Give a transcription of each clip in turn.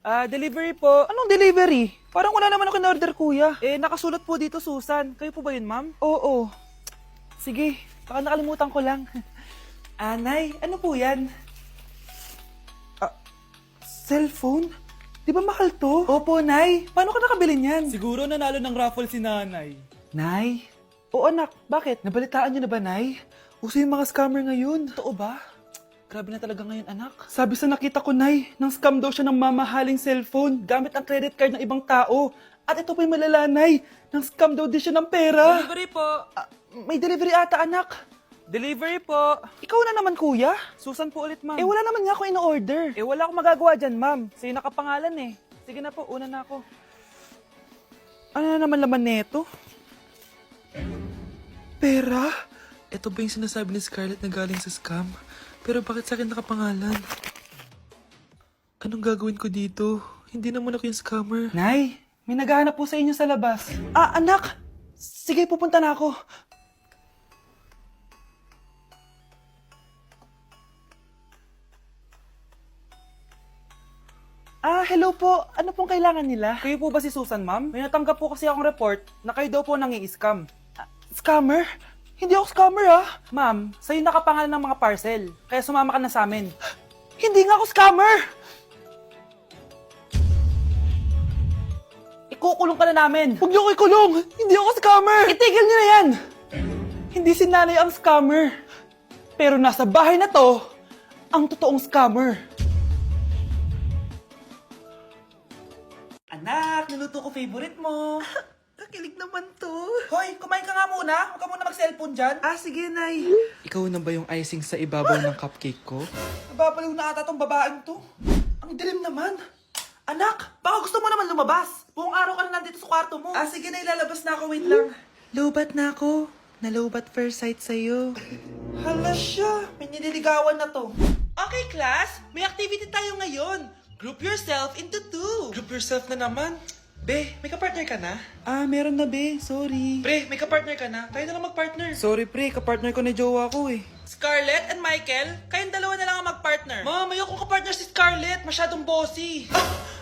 Delivery po. Anong delivery? Parang wala naman ako in-order, kuya. Nakasulat po dito, Susan. Kayo po ba yun, ma'am? Oo. Sige, baka nakalimutan ko lang. Nay, ano po yan? Cellphone? Di ba mahal to? Opo, Nay. Paano ka nakabili niyan? Siguro nanalo ng raffle si nanay. Nay? Oo, anak. Bakit? Nabalitaan niyo na ba, Nay? Uso yung mga scammer ngayon. Totoo ba? Grabe na talaga ngayon, anak. Sabi sa nakita ko, Nay, nang scam daw siya ng mamahaling cellphone gamit ang credit card ng ibang tao. At ito pa yung malala, Nay. Nang scam daw din siya ng pera. Delivery po. May delivery ata, anak. Delivery po. Ikaw na naman, kuya. Susan po ulit, ma'am. Wala naman nga ako in-order. Wala akong magagawa dyan, ma'am. Sa'yo nakapangalan eh. Sige na po, una na ako. Ano na naman laman neto? Pera? Ito ba yung sinasabi ni Scarlett na galing sa scam? Pero bakit sa akin nakapangalan? Anong gagawin ko dito? Hindi naman ako yung scammer. Nay, may naghahanap po sa inyo sa labas. Anak! Sige, pupunta na ako. Hello po. Ano pong kailangan nila? Kayo po ba si Susan, ma'am? May natanggap po kasi akong report na kayo daw po nangi-scam. Scammer? Hindi ako scammer, Ma'am, sa'yo nakapangalan ng mga parcel. Kaya sumama ka na sa amin. Hindi nga ako scammer! Ikukulong ka na namin. Huwag niyo ko ikulong! Hindi ako scammer! Itigil niyo na yan! Hindi si nanay ang scammer. Pero nasa bahay na to, ang totoong scammer. Anak, niluto ko favorite mo. Kakilig naman to. Hoy, kumain ka nga muna. Huwag ka muna mag-cellphone dyan. Sige, Nay. Ikaw na ba yung icing sa ibabaw ng cupcake ko? Nababaliw na ata tong babaeng to. Ang dilim naman. Anak, baka gusto mo naman lumabas. Buong araw ka na nandito sa kwarto mo. Sige na, ilalabas na ako. Wait lang. Lobat na ako. Nalobat first sight sa'yo. Hala siya, may nililigawan na to. Okay, class, may activity tayo ngayon. Group yourself into two. Group yourself na naman. Be, may kapartner ka na? Meron na, be. Sorry. Pre, may kapartner ka na? Tayo na lang magpartner. Sorry, pre. Kapartner ko na jowa ko, Scarlett and Michael, kayong dalawa na lang ang mag-partner. Ma'am, ayoko kapartner si Scarlett. Masyadong bossy.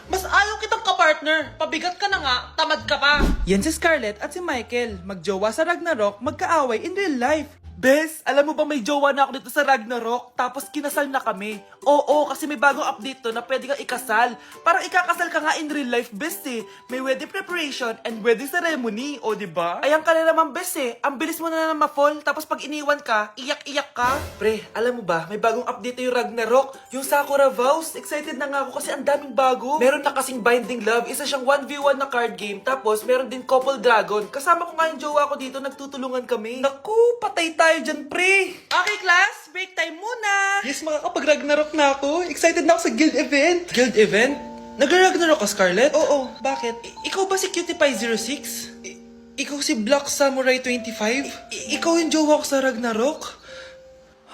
Mas ayaw kitang kapartner. Pabigat ka na nga, tamad ka pa. Yan si Scarlett at si Michael. Magjowa sa Ragnarok, magkaaway in real life. Bes, alam mo ba may jowa na ako dito sa Ragnarok? Tapos kinasal na kami. Oo, kasi may bagong update to na pwede kang ikasal. Parang ikakasal ka nga in real life, bes May wedding preparation and wedding ceremony, o diba? Ayan ka na naman, bes Ang bilis mo na ma-fall, tapos pag iniwan ka, iyak-iyak ka. Pre, alam mo ba, may bagong update yung Ragnarok. Yung Sakura Vows. Excited na nga ako kasi ang daming bago. Meron na kasing Binding Love. Isa siyang 1v1 na card game. Tapos meron din Couple Dragon. Kasama ko nga yung jowa ko dito, nagtutulungan kami. Naku, patay tayo dyan, pre. Okay, class, break time muna. Yes, makakapag-Ragnarok na ako. Excited na ako sa guild event. Guild event? Nag-Ragnarok ka, Scarlett? Oo, Bakit? Ikaw ba si Cutie Pie 06? Ikaw si Black Samurai 25? Ikaw yung jowa ko sa Ragnarok?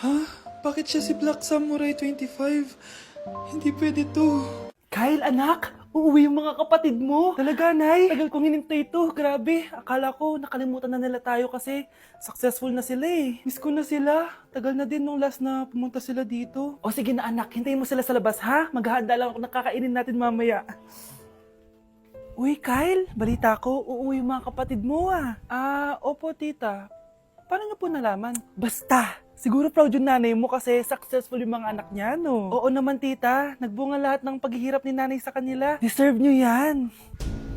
Ha? Bakit siya si Black Samurai 25? Hindi pwede to. Kyle, anak, uuwi yung mga kapatid mo. Talaga, Nay. Tagal kong hinintay ito. Grabe, akala ko nakalimutan na nila tayo kasi successful na sila Miss ko na sila. Tagal na din nung last na pumunta sila dito. O sige na, anak, hintayin mo sila sa labas, ha? Maghahanda lang ako ng kakainin natin mamaya. Uy, Kyle, balita ko, uuwi yung mga kapatid mo, opo, tita. Paano niyo po nalaman? Basta! Siguro proud yung nanay mo kasi successful yung mga anak niya, no? Oo naman, tita. Nagbunga lahat ng paghihirap ni nanay sa kanila. Deserve nyo yan.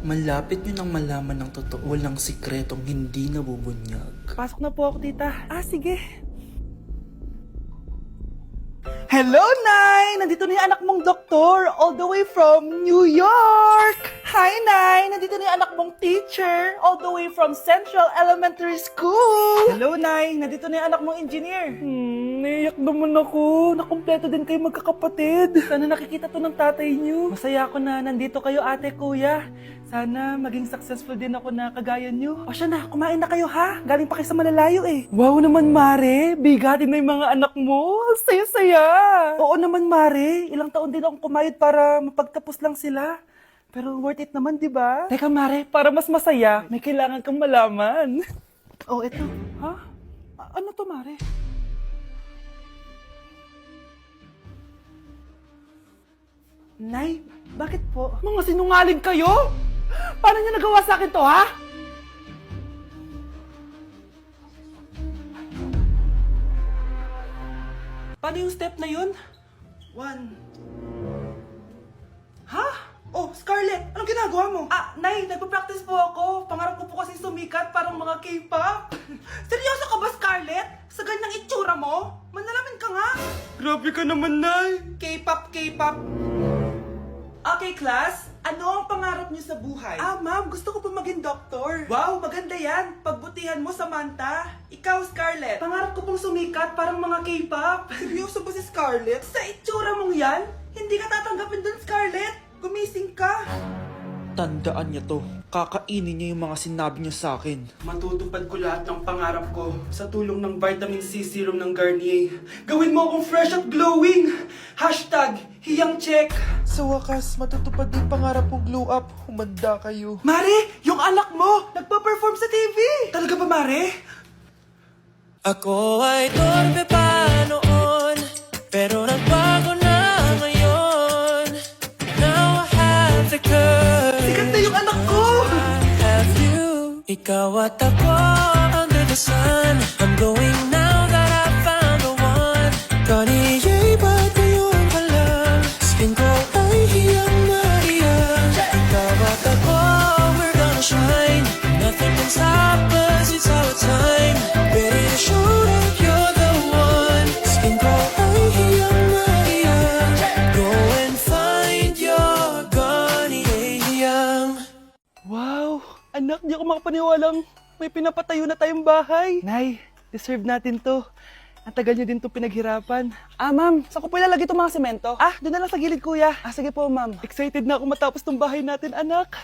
Malapit nyo nang malaman ng totoo walang sikretong hindi nabubunyag. Pasok na po ako, tita. Sige. Hello, Nay! Nandito na yung anak mong doktor, all the way from New York! Hi, Nay! Nandito na yung anak mong teacher, all the way from Central Elementary School! Hello, Nay! Nandito na yung anak mong engineer. Naiyak naman ako. Nakumpleto din kayo magkakapatid. Sana nakikita to ng tatay niyo. Masaya ako na nandito kayo, ate, kuya. Sana maging successful din ako na kagaya niyo. O siya na, kumain na kayo ha. Galing pa kayo sa malalayo Wow naman, Mare. Bigatin na yung mga anak mo. Saya-saya. Oo naman, Mare. Ilang taon din akong kumayod para mapagtapos lang sila. Pero worth it naman, di ba? Teka, Mare, para mas masaya, may kailangan kang malaman. Oh, ito. Ha? Ano to, Mare? Nay, Bakit po? Mga sinungaling kayo? Paano niyo nagawa sa akin to, ha? Paano yung step na yun? 1. Ha? Oh, Scarlett, anong ginagawa mo? Ah, Nay, nagpa-practice po ako. Pangarap ko po kasi sumikat parang mga K-pop. Seryoso ka ba, Scarlett? Sa ganyang itsura mo? Manalamin ka nga. Grabe ka naman, Nay! K-pop, K-pop. Okay, class. Ano ang pangarap niyo sa buhay? Ah, ma'am, gusto ko po maging doktor. Wow, maganda yan. Pagbutihan mo, Samantha. Ikaw, Scarlett. Pangarap ko pong sumikat parang mga K-pop. Seryoso ba si Scarlett? Sa itsura mong yan, hindi ka tatanggapin dun, Scarlett. Gumising ka. Tandaan niya to. Kakainin niya yung mga sinabi niya sa akin. Matutupad ko lahat ng pangarap ko sa tulong ng vitamin C serum ng Garnier. Gawin mo akong fresh at glowing. #hiyangcheck. Sa wakas, matutupad din pangarap kong glow up. Humanda kayo. Mare, yung anak mo, nagpa-perform sa TV. Talaga ba, Mare? Ako ay torpe pa noon, pero nagbago na ngayon. Now I have the courage. Sikat na yung anak ko. I have you. Ikaw at ako under the sun. I'm going now that I found the one. Garnier ba't ngayon pa lang? Skin ko ay hiyang na hiyang. Ikaw at ako, we're gonna shine. Nothing can stop us, it's our time. Ready to show that you're the one. Skin ko ay hiyang na hiyang. Go and find your Garnier hiyang. Wow, anak, di ako makapaniwalang may pinapatayo na tayong bahay. Nay, deserve natin to. Ang tagal niyo din to pinaghirapan. Ah, ma'am, saan ko po ilalagay itong mga semento? Ah, doon na lang sa gilid, kuya. Ah, sige po, ma'am. Excited na ako matapos tong bahay natin, anak.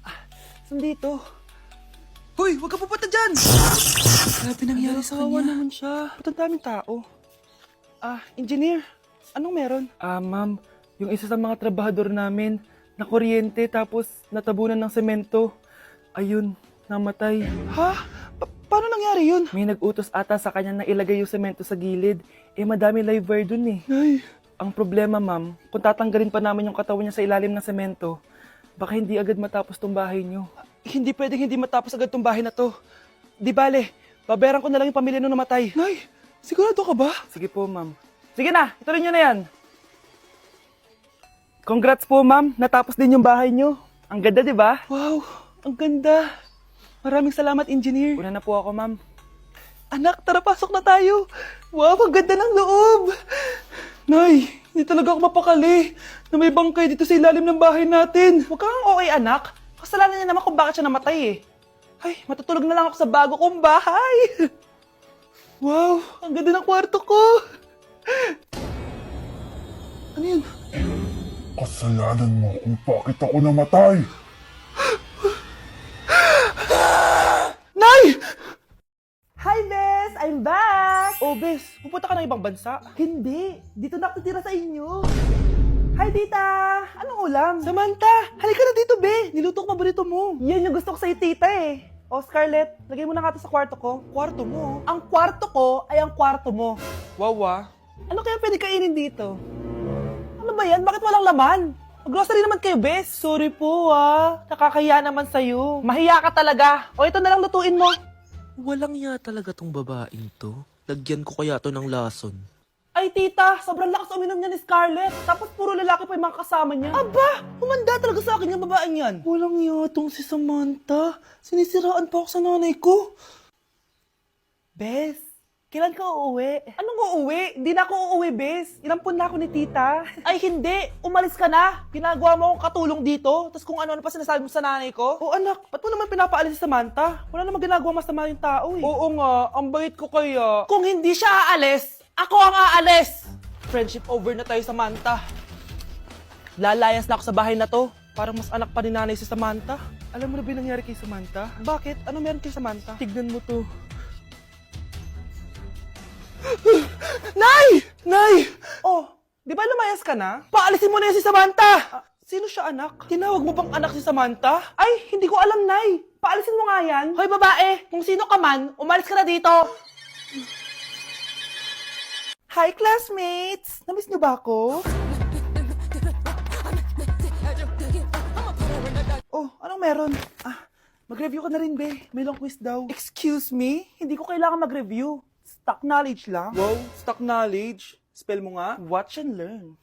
Ah, saan dito? Hoy, huwag ka pupunta dyan! Grabe nangyari sa Kawawa kanya. naman siya. Ba't ang daming tao? Ah, engineer, anong meron? Ah, ma'am, yung isa sa mga trabahador namin, na kuryente tapos natabunan ng semento. Ayun, namatay. Ha? Paano nangyari yun? May nag-utos ata sa kanya na ilagay yung semento sa gilid. Eh, madami live wire dun eh. Ay. Ang problema, ma'am, kung tatanggalin pa namin yung katawan niya sa ilalim ng semento, baka hindi agad matapos tong bahay niyo. Hindi pwedeng hindi matapos agad tong bahay na to. Di bale, babayaran ko na lang yung pamilya nung namatay. Nay, sigurado ka ba? Sige po, ma'am. Sige na, ituloy niyo na yan. Congrats po, ma'am. Natapos din yung bahay niyo. Ang ganda, di ba? Wow, ang ganda. Maraming salamat, engineer. Una na po ako, ma'am. Anak, tara, pasok na tayo. Wow, ang ganda ng loob. Nay, hindi talaga ako mapakali na may bangkay dito sa ilalim ng bahay natin. Huwag kang okay, anak. Kasalanan niya naman kung bakit siya namatay eh. Ay, matutulog na lang ako sa bago kong bahay. Wow, ang ganda ng kwarto ko. Ano yun? Kasalanan mo kung bakit ako namatay. Nay! Hi, Bes! I'm back! Oh, Bes, pupunta ka ng ibang bansa? Hindi. Dito na ako titira sa inyo. Hi, Tita! Anong ulam? Samantha! Halika na dito, Be! Niluto ko paborito mo. Yan yung gusto ko sa'yo, Tita eh. Oh, Scarlett, lagay mo na nga to sa kwarto ko. Kwarto mo? Ang kwarto ko ay ang kwarto mo. Wawa. Ano kaya pwede kainin dito? Ano ba yan? Bakit walang laman? Mag-grocery naman kayo, Bes. Sorry po, nakakahiya naman sa'yo. Mahiya ka talaga. O, ito na lang lutuin mo. Walang ya talaga tong babaeng to. Lagyan ko kaya to ng lason. Ay, tita, sobrang lakas uminom niya ni Scarlett. Tapos puro lalaki pa yung mga kasama niya. Aba, humanda talaga sa akin yung babaeng yan. Walang yatong si Samantha. Sinisiraan pa ako sa nanay ko. Bes, kailan ka uuwi? Anong uuwi? Hindi na ako uuwi, Bes. Inampun na ako ni tita. Ay, hindi. Umalis ka na. Ginagawa mo akong katulong dito. Tapos kung ano-ano pa sinasabi mo sa nanay ko. O anak, ba't mo naman pinapaalis si Samantha? Wala namang ginagawa masama yung tao eh. Oo nga, ang bait ko kaya. Kung hindi siya aalis, ako ang aalis! Friendship over na tayo, Samantha. Lalayas na ako sa bahay na to. Parang mas anak pa ni nanay si Samantha. Alam mo na ba yung nangyari kay Samantha? Bakit? Ano meron kay Samantha? Tignan mo to. Nay! Nay! Oh, di ba lumayas ka na? Paalisin mo na yan si Samantha! Sino siya, anak? Tinawag mo bang anak si Samantha? Ay, hindi ko alam, Nay. Paalisin mo nga yan. Hoy, babae! Kung sino ka man, umalis ka na dito! Hi, classmates! Namiss niyo ba ako? meron? Mag-review ka na rin, be. May long quiz daw. Excuse me? Hindi ko kailangan mag-review. Stock knowledge lang. Wow, stock knowledge. Spell mo nga. Watch and learn.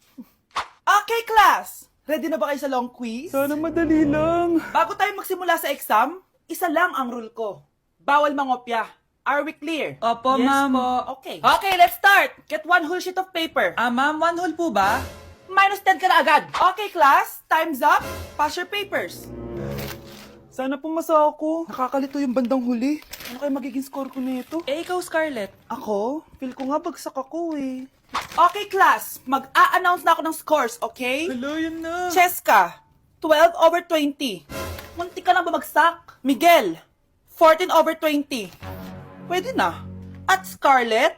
Okay, class! Ready na ba kayo sa long quiz? Sana madali lang. Bago tayo magsimula sa exam, isa lang ang rule ko. Bawal mangopya. Are we clear? Opo, Yes ma'am. po. Okay. Okay, let's start. Get one whole sheet of paper. Ma'am, 1 whole po ba? Minus 10 ka na agad. Okay, class. Time's up. Pass your papers. Sana pumasa ako. Nakakalito yung bandang huli. Ano kaya magiging score ko nito? Eh, ikaw, Scarlett. Ako? Feel ko nga bagsak ako eh. Okay, class. Mag-a-announce na ako ng scores, okay? Hello, yun na. Cheska, 12/20. Munti ka lang bumagsak. Miguel, 14/20. Pwede na. At Scarlett,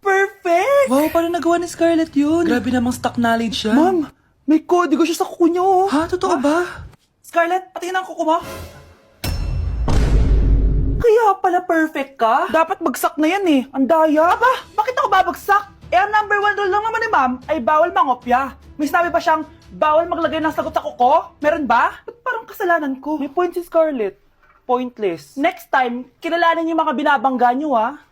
perfect! Wow, paano nagawa ni Scarlett yun? Grabe namang stock knowledge siya. Ma'am, may kodigo siya sa kuko niya oh. Ha? Totoo ba? Scarlett, patingin ang kuko mo. Kaya pala perfect ka? Dapat bagsak na yan eh. Ang daya. Aba, bakit ako babagsak? Eh, ang number 1 rule lang naman ni ma'am ay bawal mangopya. May sinabi pa siyang bawal maglagay ng sagot sa kuko? Meron ba? Ba't parang kasalanan ko? May point si Scarlett. Pointless. Next time, kilalanin yung mga binabangga nyo, ha?